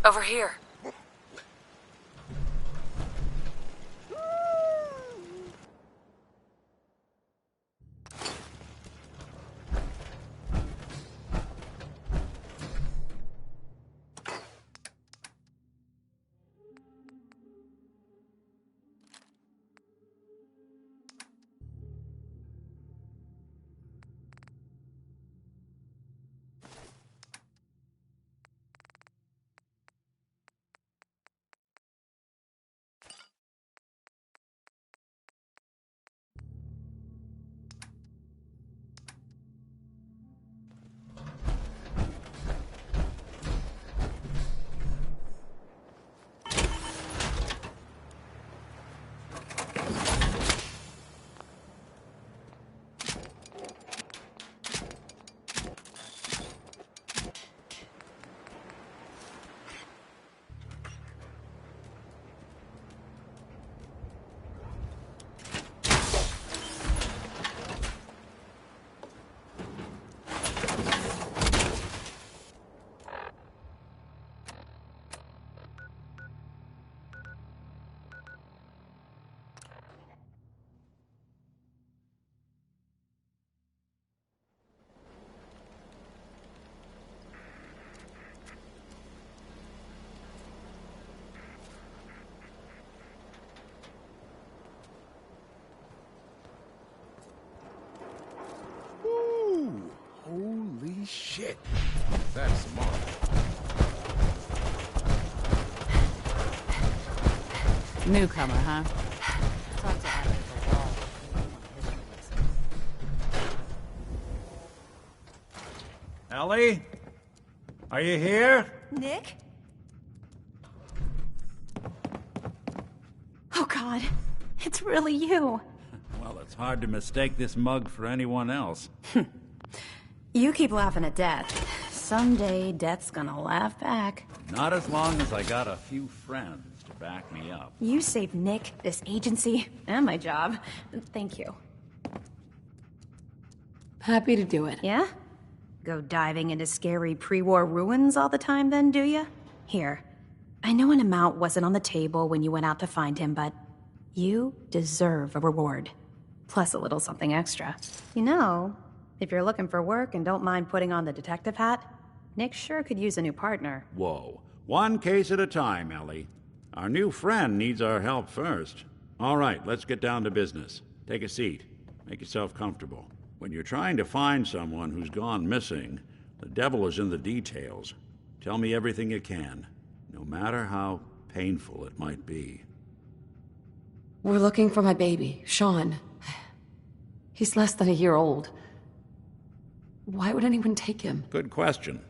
Over here. Holy shit. That's smart. Newcomer, huh? Talk to Adam at the wall. Ellie? Are you here? Nick? Oh God, it's really you. Well, it's hard to mistake this mug for anyone else. You keep laughing at Death. Someday, Death's gonna laugh back. Not as long as I got a few friends to back me up. You saved Nick, this agency, and my job. Thank you. Happy to do it. Yeah? Go diving into scary pre-war ruins all the time then, do ya? Here. I know an amount wasn't on the table when you went out to find him, but you deserve a reward. Plus a little something extra. You know, if you're looking for work and don't mind putting on the detective hat, Nick sure could use a new partner. Whoa. One case at a time, Ellie. Our new friend needs our help first. All right, let's get down to business. Take a seat. Make yourself comfortable. When you're trying to find someone who's gone missing, the devil is in the details. Tell me everything you can, no matter how painful it might be. We're looking for my baby, Sean. He's less than a year old. Why would anyone take him? Good question.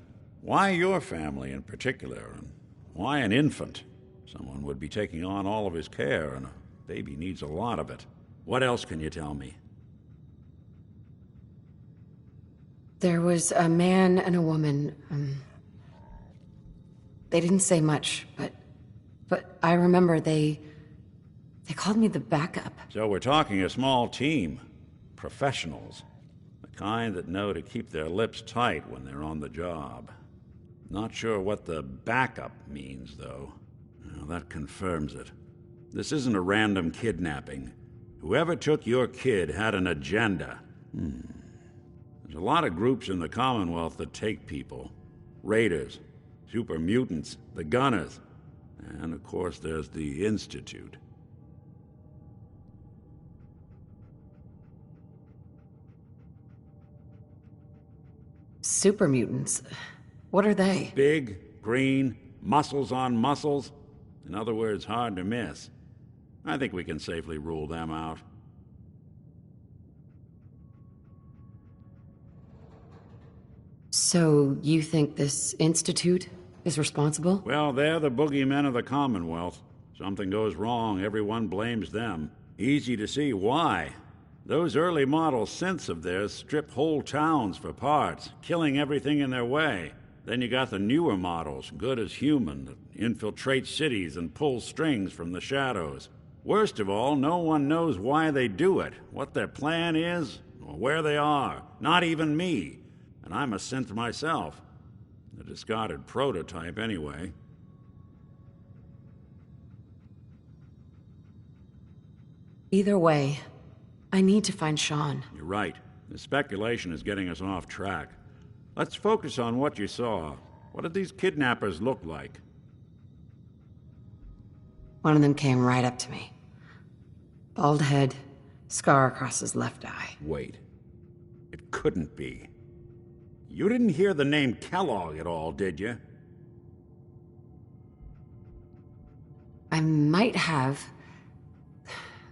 Why your family in particular, and why an infant? Someone would be taking on all of his care, and a baby needs a lot of it. What else can you tell me? There was a man and a woman. They didn't say much, but I remember they called me the backup. So we're talking a small team. Professionals. The kind that know to keep their lips tight when they're on the job. Not sure what the backup means, though. Well, that confirms it. This isn't a random kidnapping. Whoever took your kid had an agenda. There's a lot of groups in the Commonwealth that take people. Raiders, super mutants, the Gunners, and of course there's the Institute. Super mutants. What are they? Big, green, muscles on muscles. In other words, hard to miss. I think we can safely rule them out. So, you think this institute is responsible? Well, they're the boogeymen of the Commonwealth. Something goes wrong, everyone blames them. Easy to see why. Those early model synths of theirs strip whole towns for parts, killing everything in their way. Then you got the newer models, good as human, that infiltrate cities and pull strings from the shadows. Worst of all, no one knows why they do it, what their plan is, or where they are. Not even me. And I'm a synth myself. A discarded prototype, anyway. Either way, I need to find Sean. You're right. The speculation is getting us off track. Let's focus on what you saw. What did these kidnappers look like? One of them came right up to me. Bald head, scar across his left eye. Wait. It couldn't be. You didn't hear the name Kellogg at all, did you? I might have.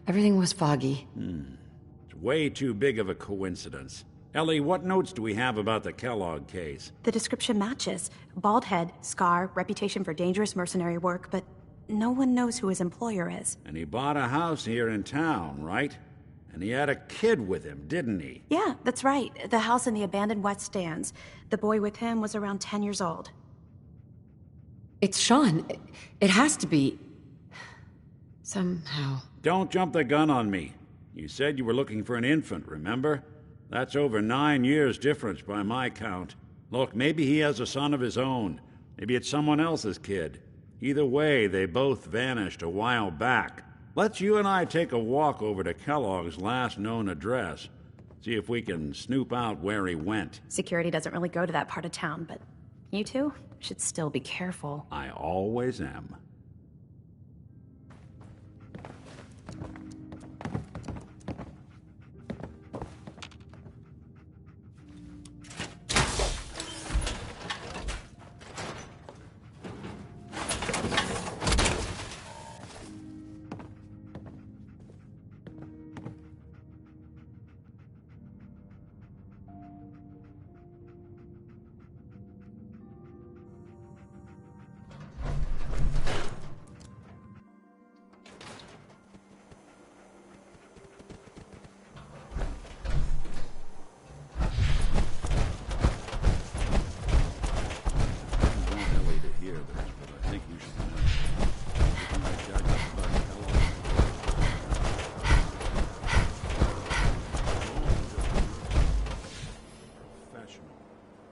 Everything was foggy. It's way too big of a coincidence. Ellie, what notes do we have about the Kellogg case? The description matches. Bald head, scar, reputation for dangerous mercenary work, but no one knows who his employer is. And he bought a house here in town, right? And he had a kid with him, didn't he? Yeah, that's right. The house in the abandoned West Stands. The boy with him was around 10 years old. It's Sean. It has to be. Somehow. Don't jump the gun on me. You said you were looking for an infant, remember? That's over 9 years difference by my count. Look, maybe he has a son of his own. Maybe it's someone else's kid. Either way, they both vanished a while back. Let's you and I take a walk over to Kellogg's last known address. See if we can snoop out where he went. Security doesn't really go to that part of town, but you two should still be careful. I always am.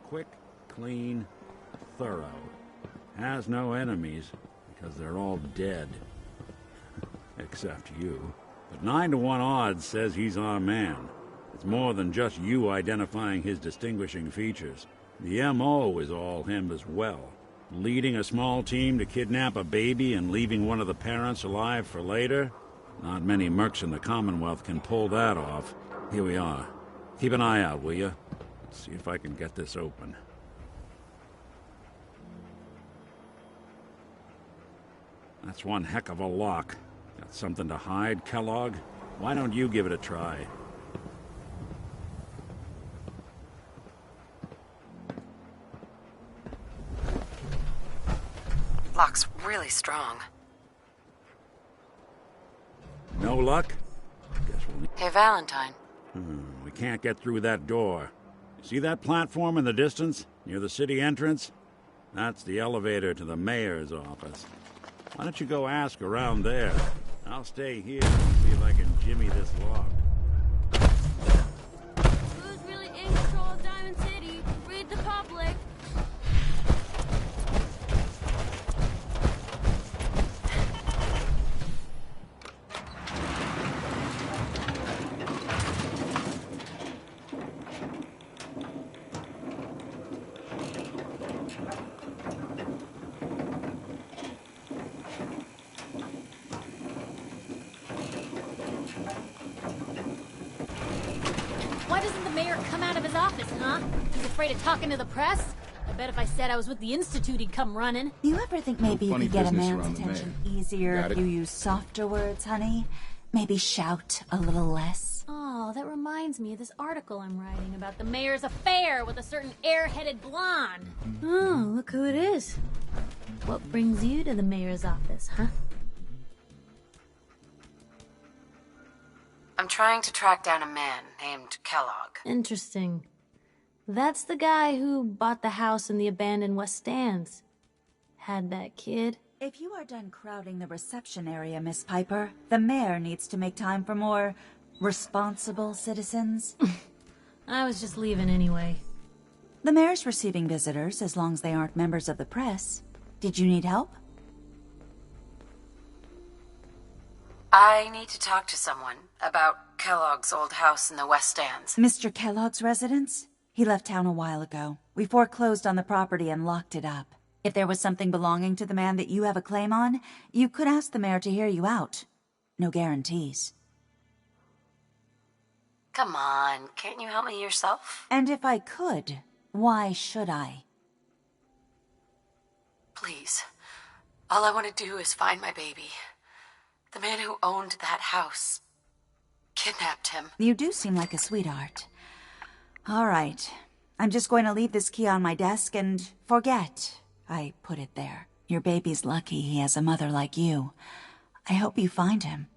Quick, clean, thorough. Has no enemies, because they're all dead. Except you. But 9 to 1 odds says he's our man. It's more than just you identifying his distinguishing features. The M.O. is all him as well. Leading a small team to kidnap a baby and leaving one of the parents alive for later? Not many mercs in the Commonwealth can pull that off. Here we are. Keep an eye out, will you? Let's see if I can get this open. That's one heck of a lock. Got something to hide, Kellogg? Why don't you give it a try? Lock's really strong. No luck? Guess we'll need... Hey, Valentine. We can't get through that door. See that platform in the distance, near the city entrance? That's the elevator to the mayor's office. Why don't you go ask around there? I'll stay here and see if I can jimmy this lock. Who's really in control of Diamond City? Read the public. Why doesn't the mayor come out of his office, huh? He's afraid of talking to the press? I bet if I said I was with the Institute, he'd come running. Do you ever think maybe you Funny could get a business man's around the attention mayor. easier Got if it. you use softer words, honey? Maybe shout a little less? Oh, that reminds me of this article I'm writing about the mayor's affair with a certain airheaded blonde. Oh, look who it is. What brings you to the mayor's office, huh? I'm trying to track down a man named Kellogg. Interesting. That's the guy who bought the house in the abandoned West Stands. Had that kid. If you are done crowding the reception area, Miss Piper, the mayor needs to make time for more responsible citizens. I was just leaving anyway. The mayor's receiving visitors as long as they aren't members of the press. Did you need help? I need to talk to someone about Kellogg's old house in the West Stands. Mr. Kellogg's residence? He left town a while ago. We foreclosed on the property and locked it up. If there was something belonging to the man that you have a claim on, you could ask the mayor to hear you out. No guarantees. Come on, can't you help me yourself? And if I could, why should I? Please. All I want to do is find my baby. The man who owned that house kidnapped him. You do seem like a sweetheart. All right. I'm just going to leave this key on my desk and forget I put it there. Your baby's lucky he has a mother like you. I hope you find him.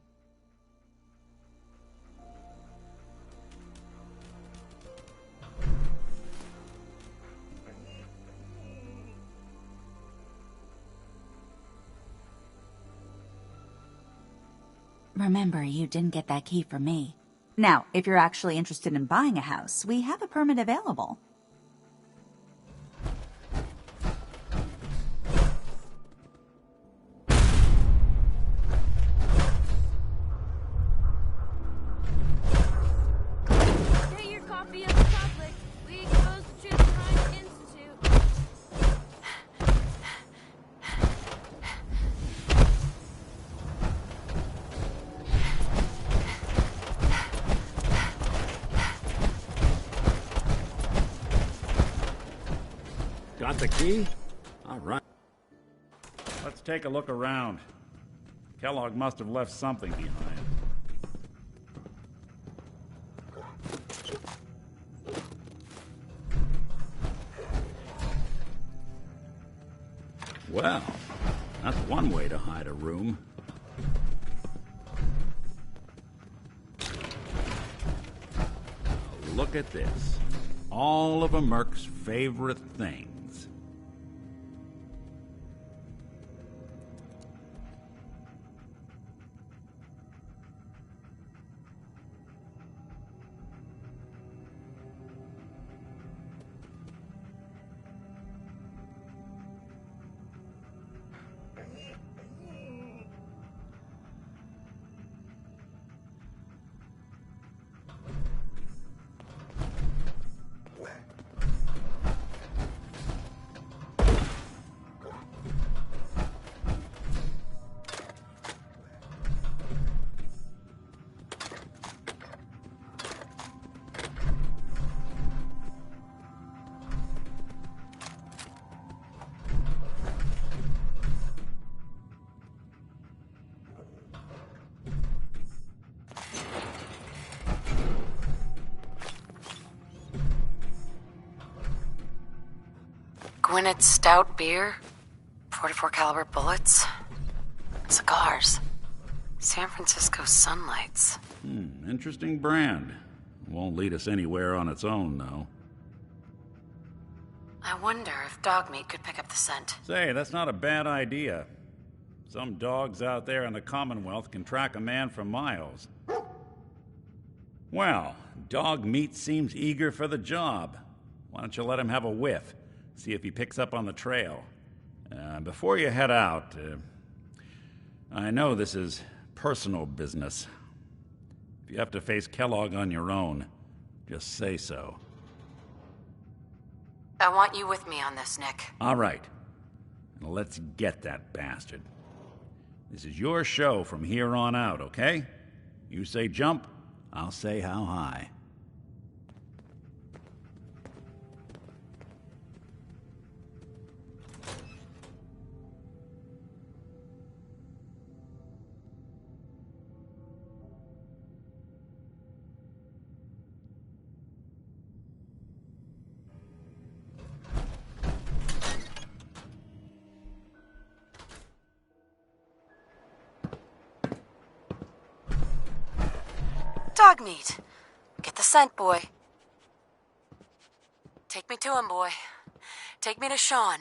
Remember, you didn't get that key from me. Now, if you're actually interested in buying a house, we have a permit available. Get your copy of the conflict. We expose the truth behind the Institute. Got the key? All right. Let's take a look around. Kellogg must have left something behind. Well, that's one way to hide a room. Now look at this. All of a Merc's favorite things. Gwinnett's stout beer, 44 caliber bullets, cigars, San Francisco Sunlights. Interesting brand. Won't lead us anywhere on its own, though. I wonder if dog meat could pick up the scent. Say, that's not a bad idea. Some dogs out there in the Commonwealth can track a man for miles. Well, dog meat seems eager for the job. Why don't you let him have a whiff? See if he picks up on the trail. Before you head out, I know this is personal business. If you have to face Kellogg on your own, just say so. I want you with me on this, Nick. All right. Now let's get that bastard. This is your show from here on out, okay? You say jump, I'll say how high. Dog meat. Get the scent, boy. Take me to him, boy. Take me to Sean.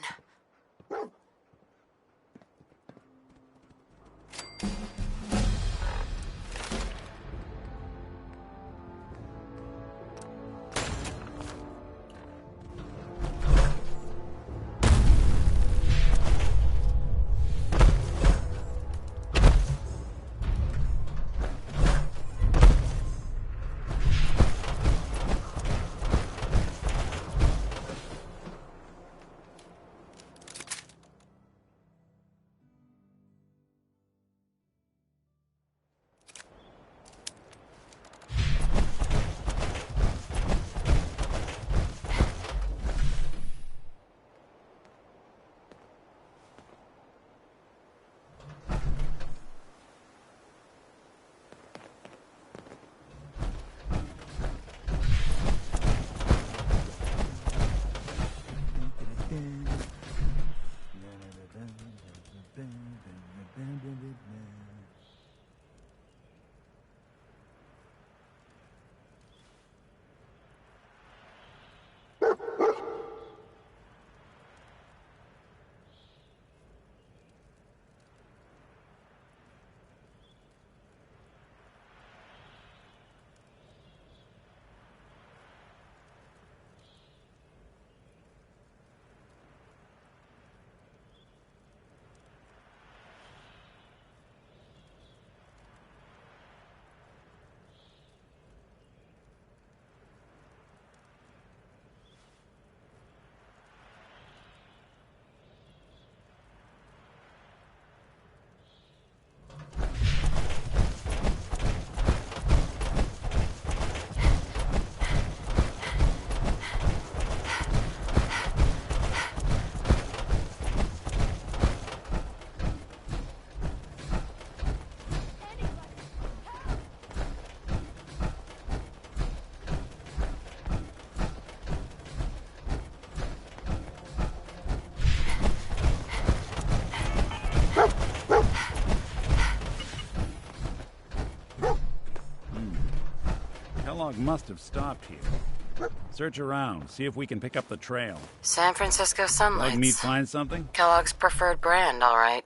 Kellogg must have stopped here. Search around, see if we can pick up the trail. San Francisco Sunlights. Like me find something? Kellogg's preferred brand, all right.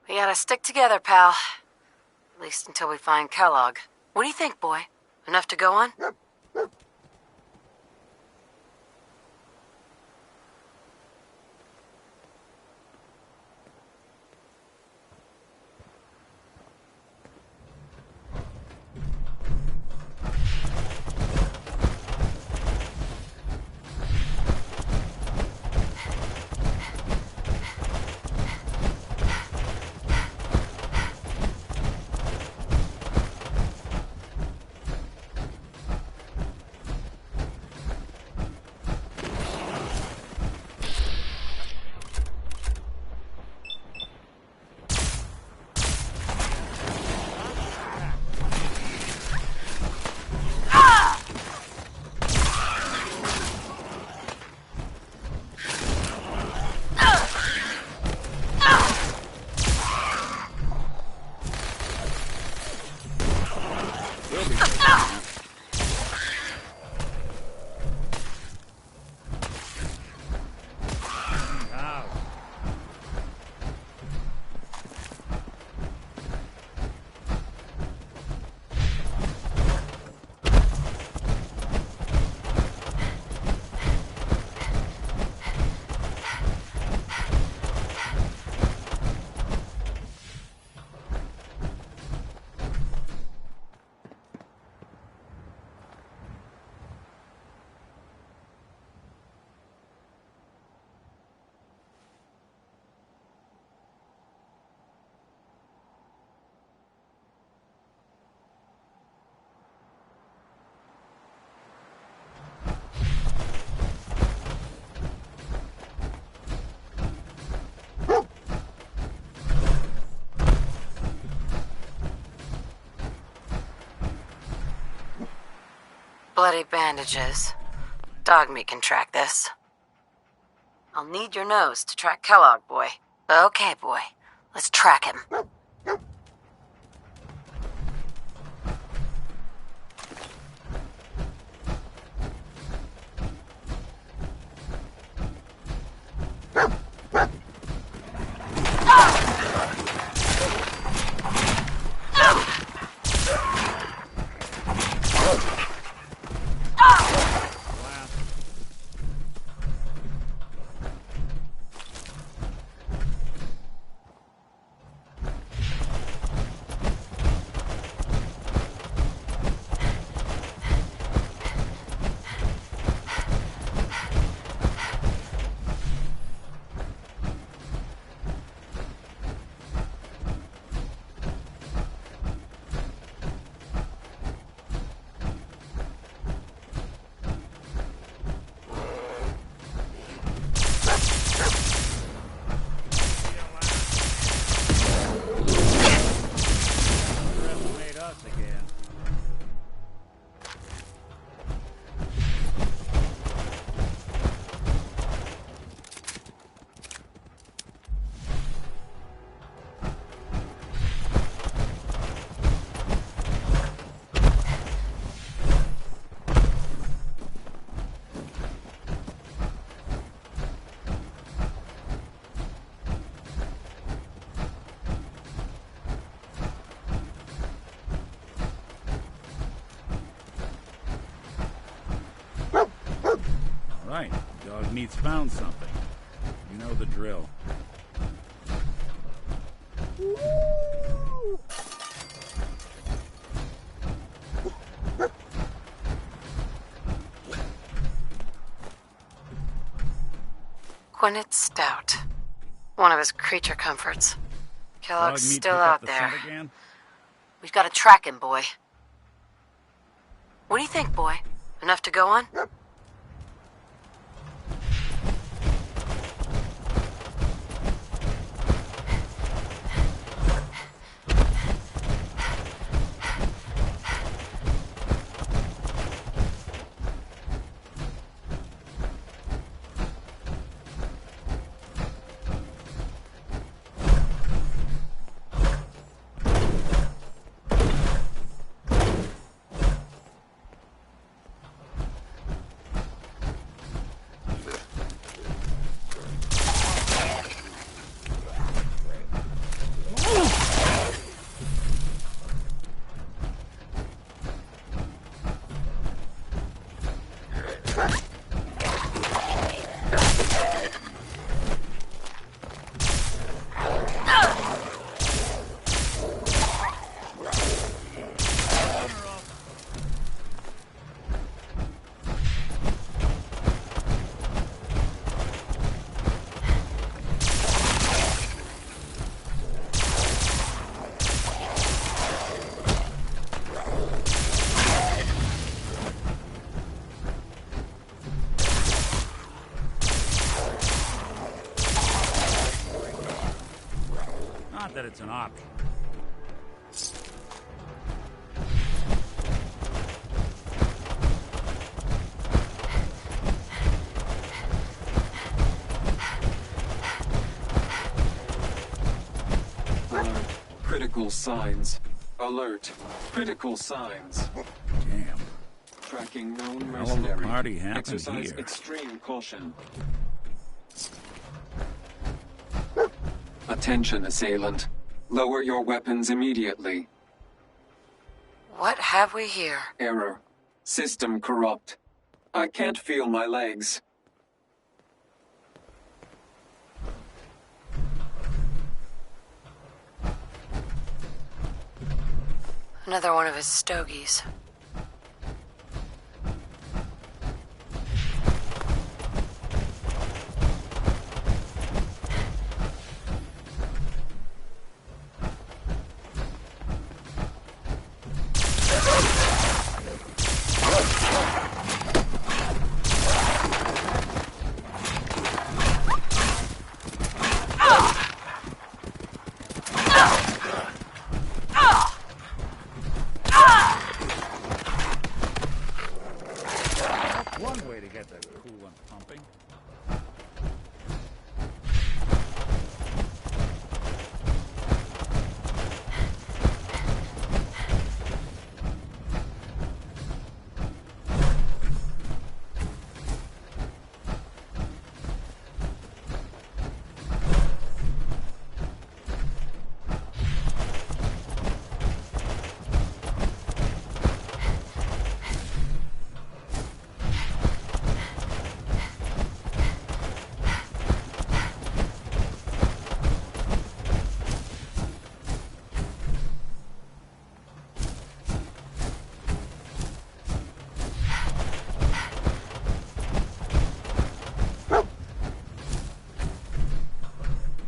We gotta stick together, pal. At least until we find Kellogg. What do you think, boy? Enough to go on? Bloody bandages. Dog meat can track this. I'll need your nose to track Kellogg, boy. Okay, boy. Let's track him. Right, dog meat's found something. You know the drill. Quinnet Stout. One of his creature comforts. Kellogg's Dog meat still pick up out the there. scent again? We've got to track him, boy. What do you think, boy? Enough to go on? it's an option. Alert. Critical signs. Alert. Critical signs. Damn. Tracking known Hell of a mercenary. party happened Exercise here. extreme caution. Attention, assailant. Lower your weapons immediately. What have we here? Error. System corrupt. I can't feel my legs. Another one of his stogies. One way to get the coolant pumping.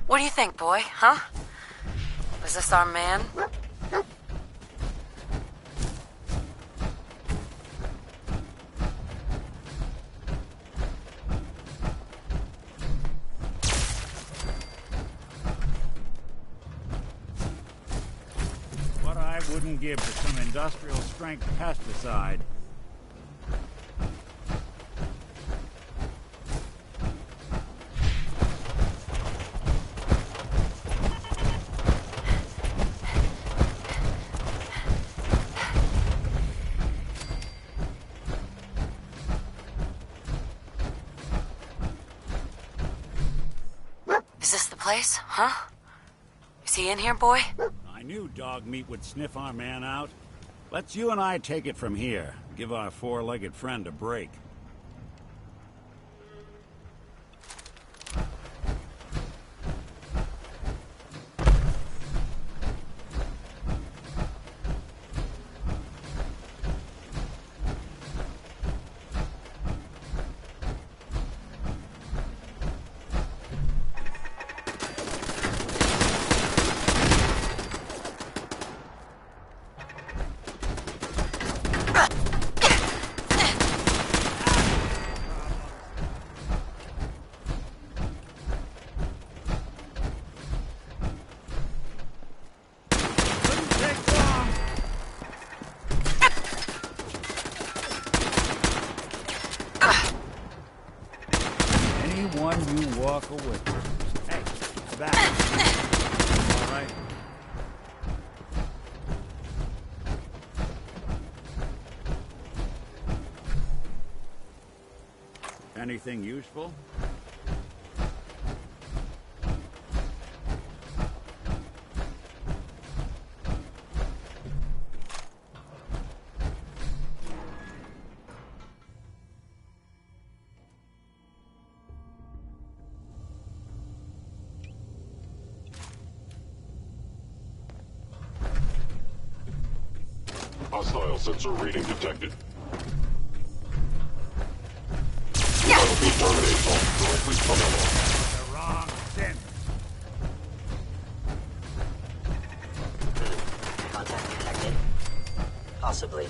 What do you think, boy? Huh? Was this our man? What I wouldn't give for some industrial strength pesticide. Is this the place? Huh? Is he in here, boy? I knew dog meat would sniff our man out. Let's you and I take it from here. Give our four-legged friend a break. Anyone you walk away. Hey, back. All right. Anything useful? Hostile sensor reading detected. Terminate all directly from the The wrong sin. Contact detected. Possibly.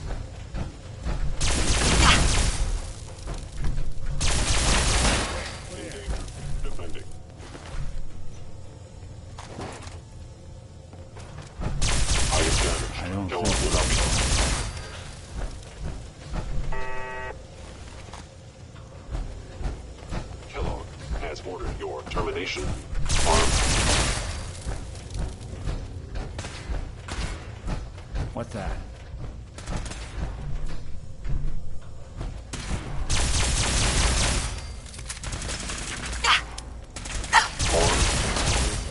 defending. Formation. Armed. What's that?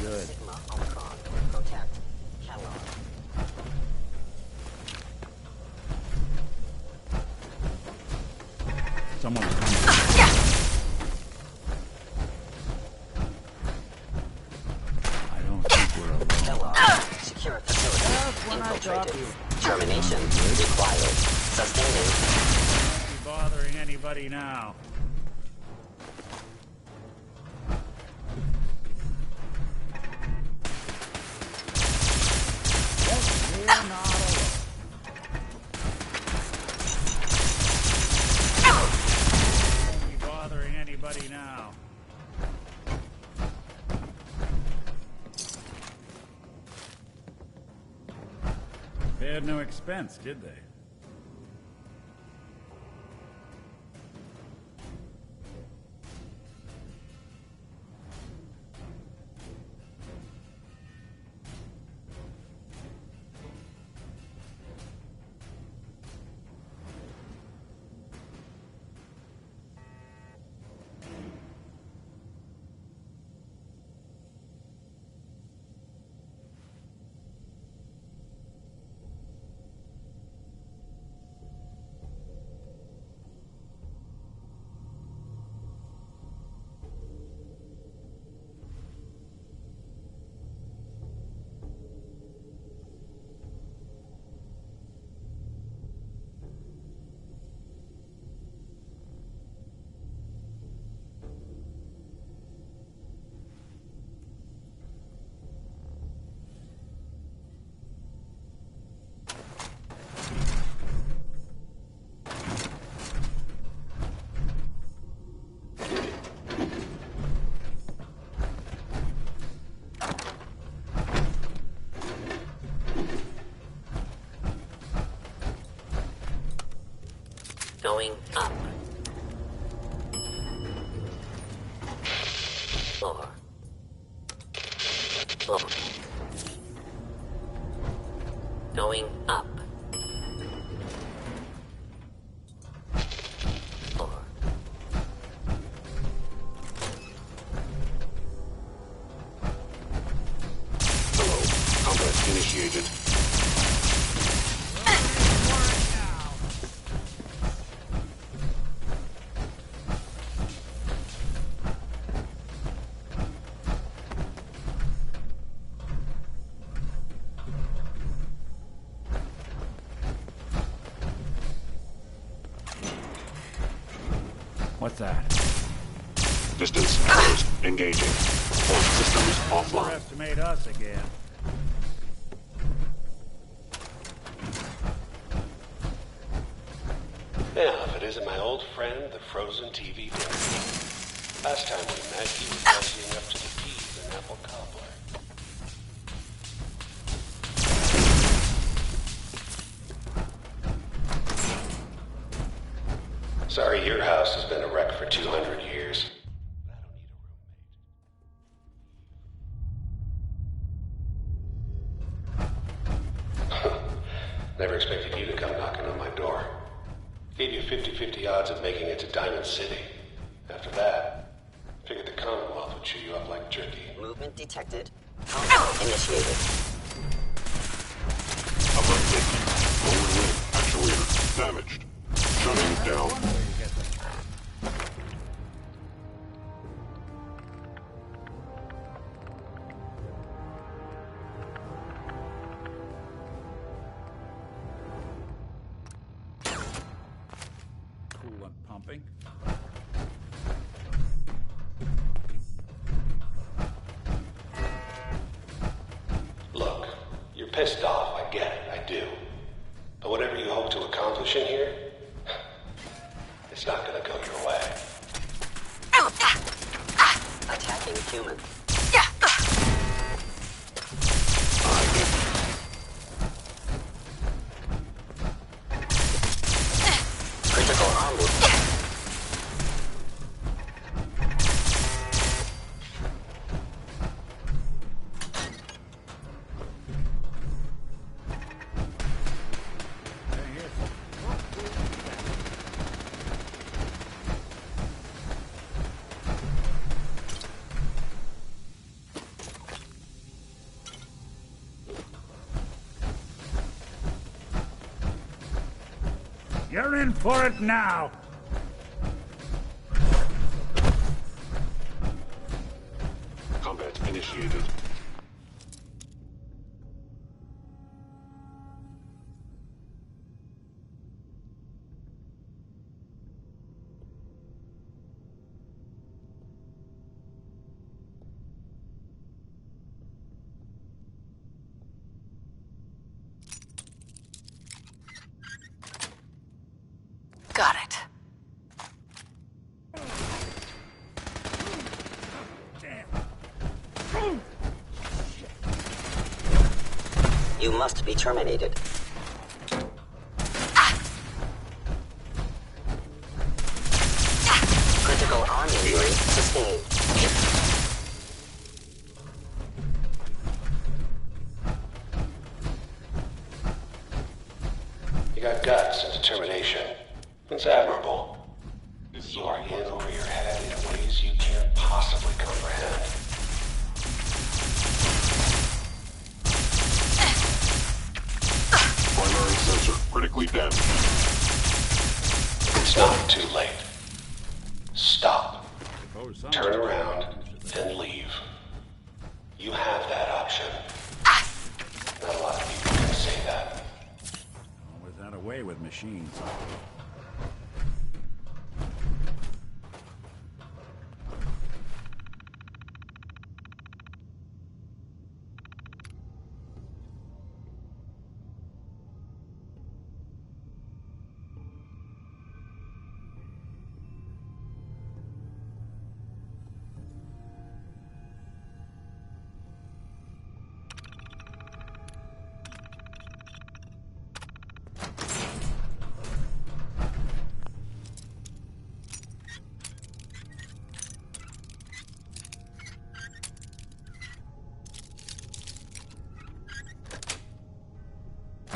Good. Sigma Omicron. Protect. Catalog. Someone's coming. I don't think we're alone. Kellogg. Secure facility. Infiltrated. Termination required. Sustaining. Don't be bothering anybody now. We're not alone. Don't be bothering anybody now. They had no expense, did they? Going up. Floor. Floor. Going up. Floor. Hello. Combat initiated. What's that? Distance closed. Engaging. All systems offline. Underestimate us again. Now, if it isn't my old friend, the frozen TV dinner. Last time we met, he was cozying up to the peas and apple cobbler. Sorry, your house has been a wreck for 200 years. Never expected you to come knocking on my door. Gave you 50-50 odds of making it to Diamond City. After that, figured the Commonwealth would chew you up like jerky. Movement detected. Countdown initiated. Upper engine. Lower wing. Actuator. Damaged. Shutting down. Coolant pumping. Look, you're pissed off, I get it, I do. But whatever you hope to accomplish in here, it's not gonna go your way. Attacking human. Critical arm movement. You're in for it now! Combat initiated. Got it. You must be terminated. Critical arm injury sustained. You got guts and determination. It's admirable. You are in over your head in ways you can't possibly comprehend. Primary sensor critically damaged. It's not too late. Stop. Turn around and leave. You have that option. Not a lot of people can say that. Always had a way with machines.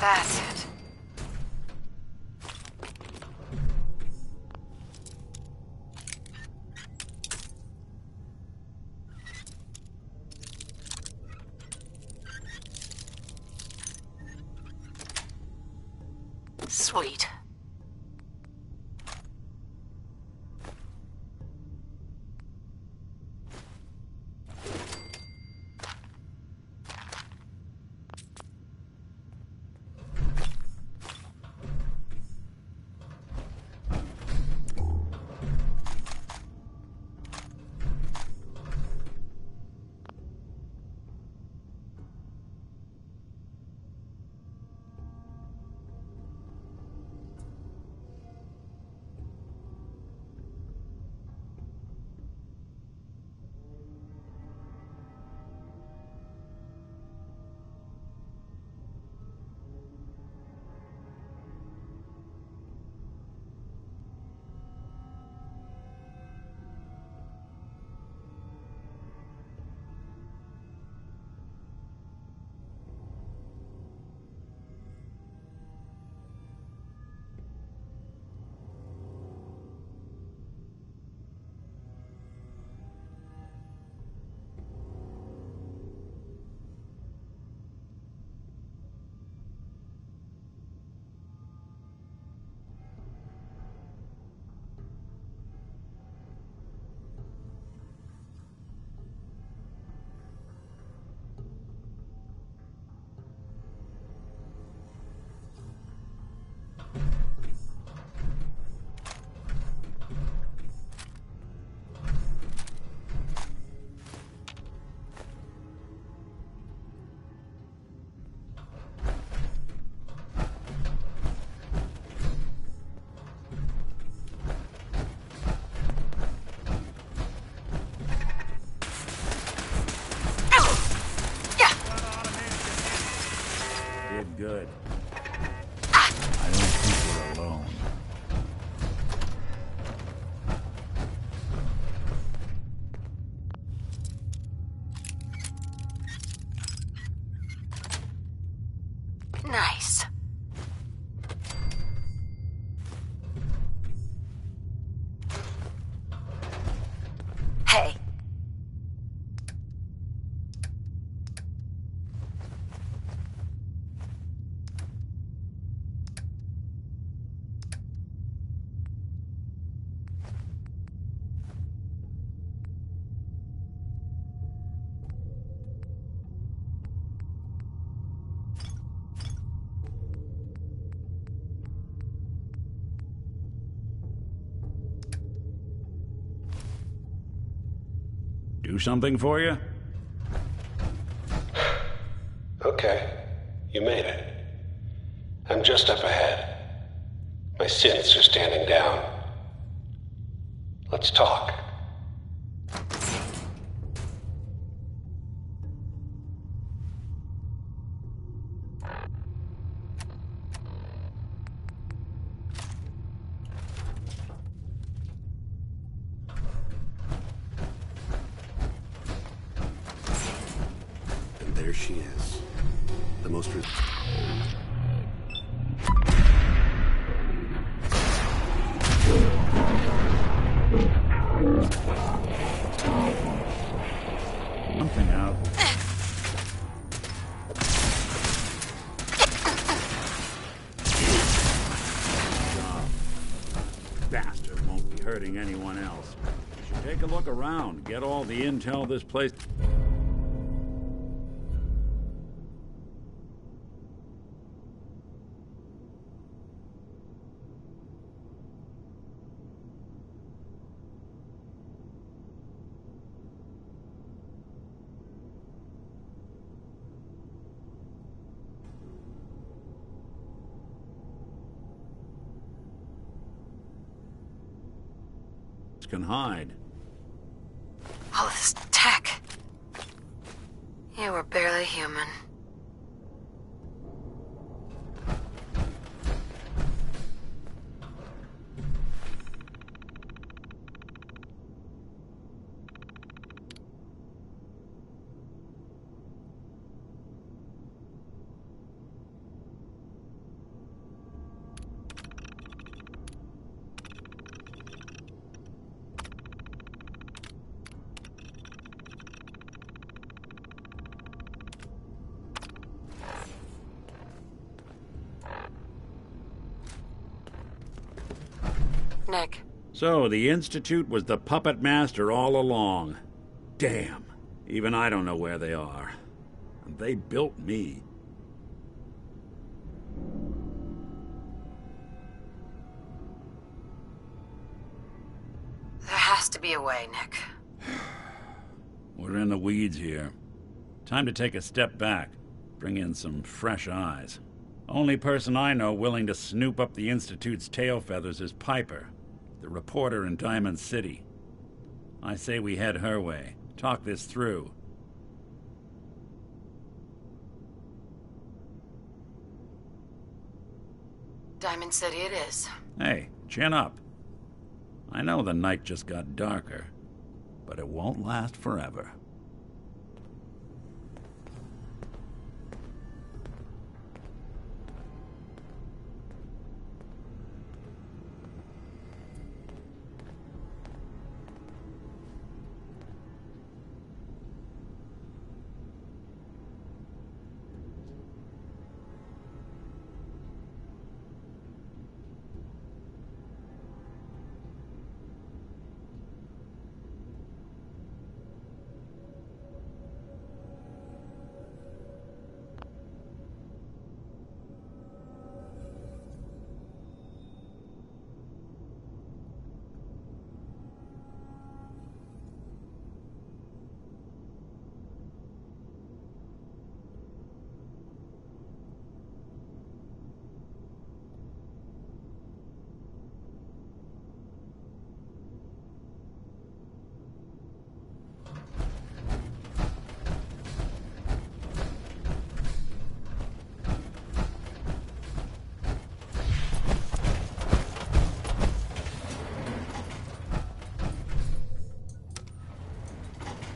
That's it. Sweet. do something for you? Okay, you made it. I'm just up ahead. My synths are standing down. Let's talk. And there she is. The most... Something out. Bastard won't be hurting anyone else. You should take a look around, get all the intel this place... can hide. All this tech. You were barely human. Nick. So, the Institute was the puppet master all along. Damn. Even I don't know where they are. And they built me. There has to be a way, Nick. We're in the weeds here. Time to take a step back. Bring in some fresh eyes. Only person I know willing to snoop up the Institute's tail feathers is Piper, the reporter in Diamond City. I say we head her way. Talk this through. Diamond City it is. Hey, chin up. I know the night just got darker, but it won't last forever.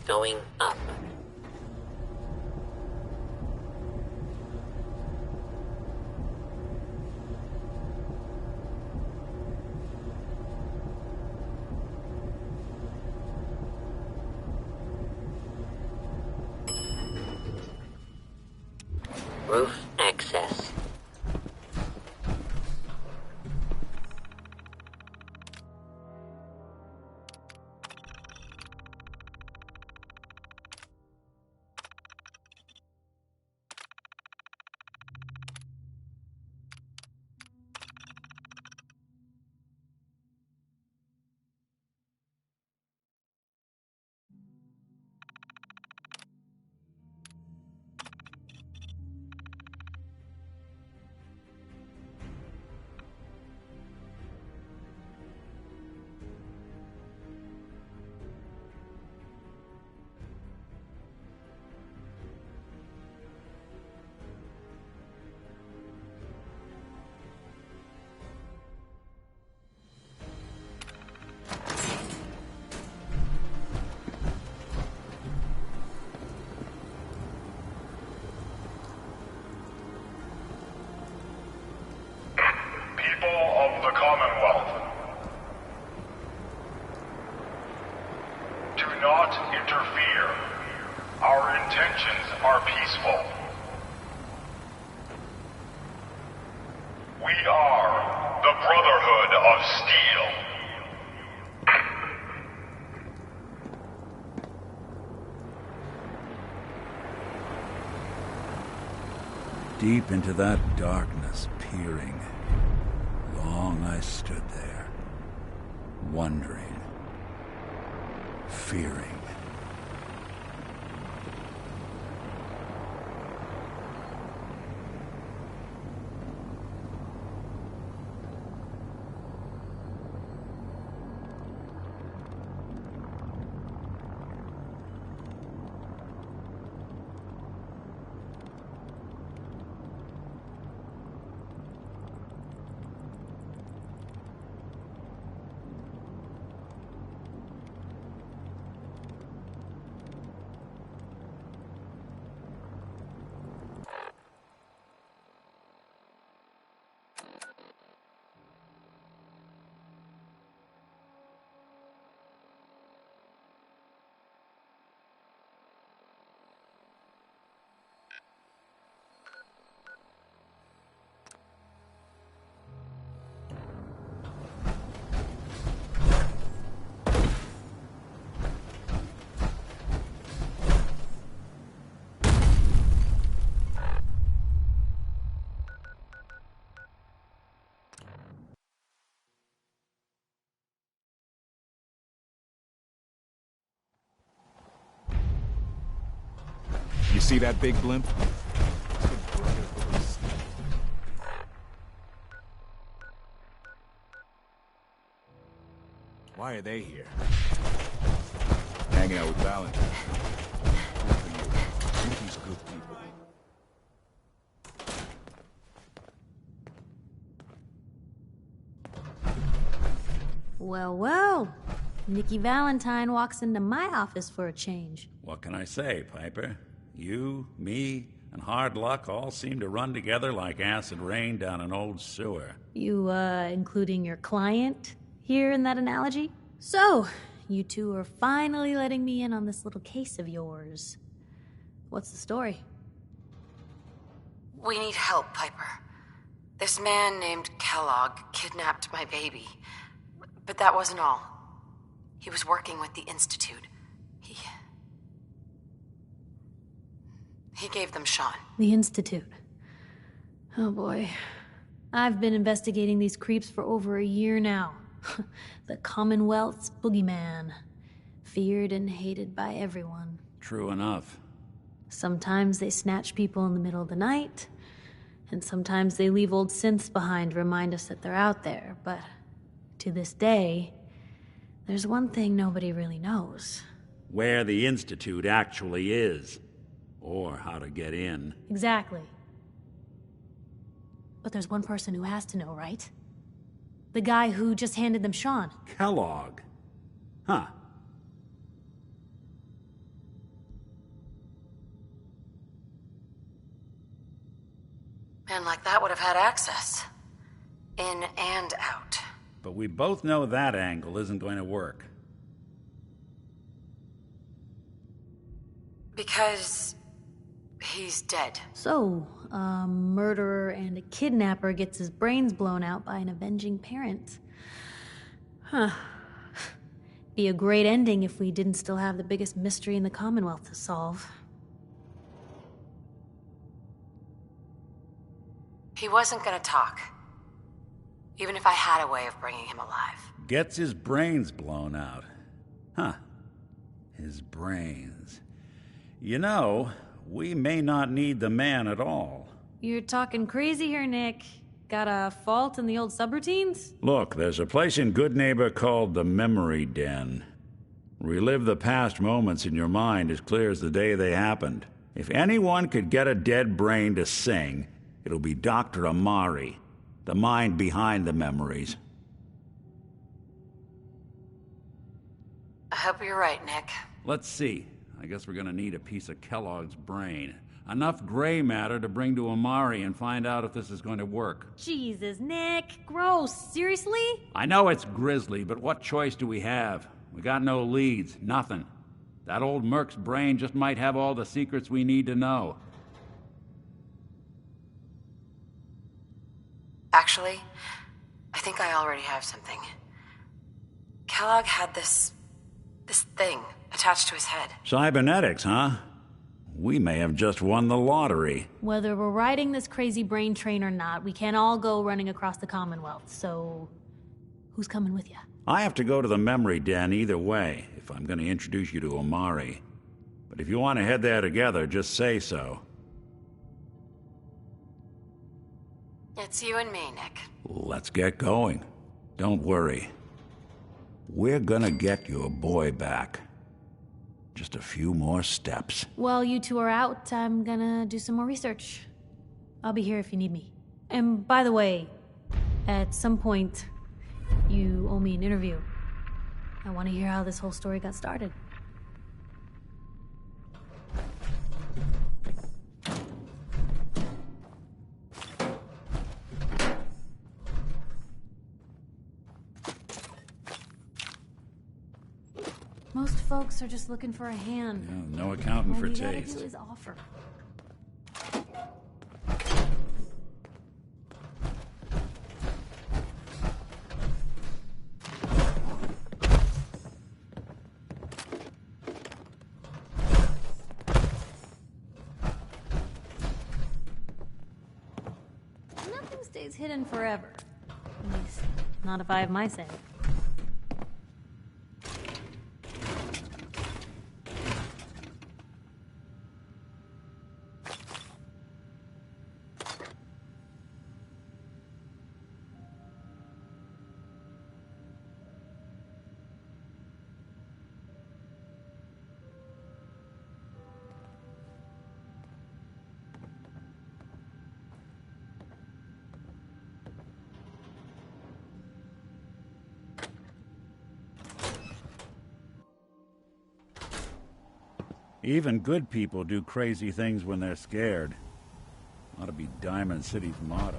Going up. Roof access. the Commonwealth. Do not interfere. Our intentions are peaceful. We are the Brotherhood of Steel. Deep into that darkness, peering. Long I stood there, wondering, fearing. You see that big blimp? Why are they here? Hanging out with Valentine. Good for you. These good people. Well, well. Nikki Valentine walks into my office for a change. What can I say, Piper? You, me, and hard luck all seem to run together like acid rain down an old sewer. You, including your client here in that analogy? So, you two are finally letting me in on this little case of yours. What's the story? We need help, Piper. This man named Kellogg kidnapped my baby. But that wasn't all. He was working with the Institute. He gave them Sean. The Institute. Oh boy. I've been investigating these creeps for over a year now. The Commonwealth's boogeyman. Feared and hated by everyone. True enough. Sometimes they snatch people in the middle of the night, and sometimes they leave old synths behind to remind us that they're out there, but to this day, there's one thing nobody really knows. Where the Institute actually is. Or how to get in. Exactly. But there's one person who has to know, right? The guy who just handed them Sean. Kellogg. Huh. Man like that would have had access. In and out. But we both know that angle isn't going to work. Because he's dead. So, a murderer and a kidnapper gets his brains blown out by an avenging parent. Huh. Be a great ending if we didn't still have the biggest mystery in the Commonwealth to solve. He wasn't gonna talk. Even if I had a way of bringing him alive. Gets his brains blown out. Huh. His brains. You know, we may not need the man at all. You're talking crazy here, Nick. Got a fault in the old subroutines? Look, there's a place in Good Neighbor called the Memory Den. Relive the past moments in your mind as clear as the day they happened. If anyone could get a dead brain to sing, it'll be Dr. Amari, the mind behind the memories. I hope you're right, Nick. Let's see. I guess we're gonna need a piece of Kellogg's brain. Enough gray matter to bring to Amari and find out if this is going to work. Jesus, Nick. Gross. Seriously? I know it's grisly, but what choice do we have? We got no leads, nothing. That old Merc's brain just might have all the secrets we need to know. Actually, I think I already have something. Kellogg had this thing attached to his head. Cybernetics, huh? We may have just won the lottery. Whether we're riding this crazy brain train or not, we can't all go running across the Commonwealth, so who's coming with you? I have to go to the memory den either way, if I'm going to introduce you to Amari. But if you want to head there together, just say so. It's you and me, Nick. Let's get going. Don't worry. We're gonna get your boy back. Just a few more steps. While you two are out, I'm gonna do some more research. I'll be here if you need me. And by the way, at some point, you owe me an interview. I want to hear how this whole story got started. Most folks are just looking for a hand. Yeah, no accounting All for we gotta taste. do is offer. Nothing stays hidden forever. At least, not if I have my say. Even good people do crazy things when they're scared. Ought to be Diamond City's motto.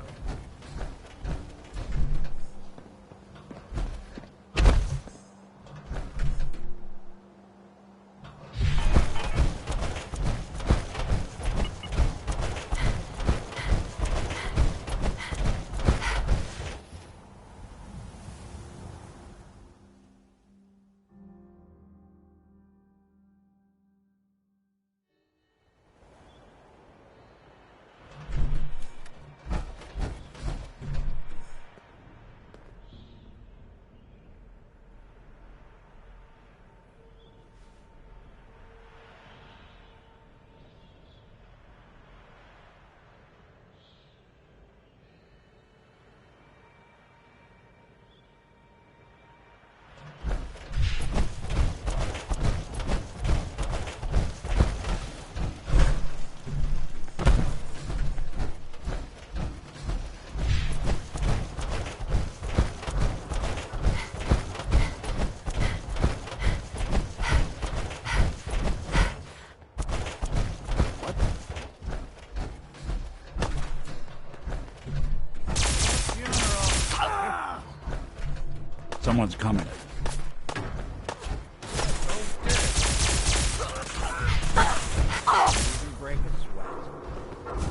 Someone's coming.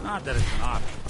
Not that it's an option.